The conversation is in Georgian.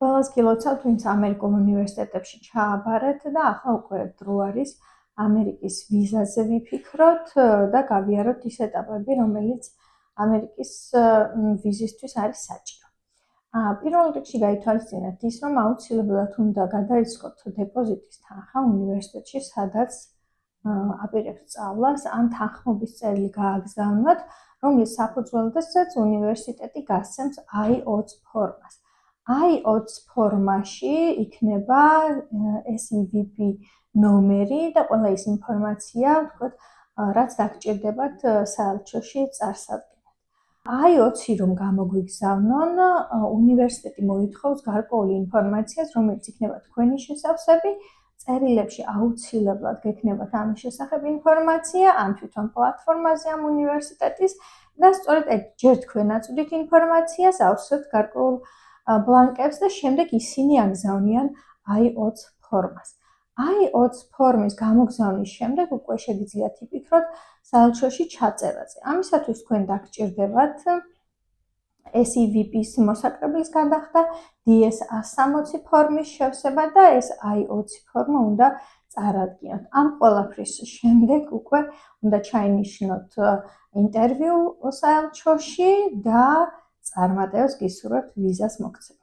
ყველას გილოცავთ, ვინც ამერიკულ უნივერსიტეტებში ჩააბარეთ და ახლა უკვე დრო არის ამერიკის ვიზაზე ვიფიქროთ და გავიაროთ ის ეტაპები, რომელიც ამერიკის ვიზისთვის არის საჭირო. პირველ რიგში გაითვალისწინეთ ის, რომ აუცილებლად უნდა გადაიწყოთ დეპოზიტის თანხა უნივერსიტეტში, სადაც აპირებთ სწავლას, ან თანხმობის წერილი გააგზავნოთ, რომლის საფუძველზეც უნივერსიტეტი გასცემს I-20 ფორმას. I-20 ფორმაში იქნება SEVP ნომერი და ყველა ის ინფორმაცია, ვთქვათ, რაც დაგჭირდებათ საელჩოში წარსადგენად. I-20 რომ გამოგვიგზავნონ, უნივერსიტეტი მოითხოვს გარკვეული ინფორმაციას, რომელიც იქნება თქვენი შესავსები, წერილებში აუცილებლად გექნებათ ამის შესახებ ინფორმაცია, ან თვითონ პლატფორმაზე ამ უნივერსიტეტის და სწორედ ჯერ თქვენ აწვდით ინფორმაციას, ავსებთ გარკვეულ ბლანკებს და შემდეგ ისინი აგზავნიან I-20 ფორმას. I-20 ფორმის გამოგზავნის შემდეგ უკვე შეგიძლიათ იფიქროთ საელჩოში ჩაწერაზე. ამისათვის თქვენ დაგჭირდებათ SEVP-ის მოსაკრებლის გადახდა, DS-160 ფორმის შევსება და ეს I-20 ფორმა უნდა წარადგინოთ. ამ ყველაფრის შემდეგ უკვე უნდა ჩაინიშნოთ ინტერვიუ საელჩოში და წარმატებას გისურვებთ ვიზას მოგცემას.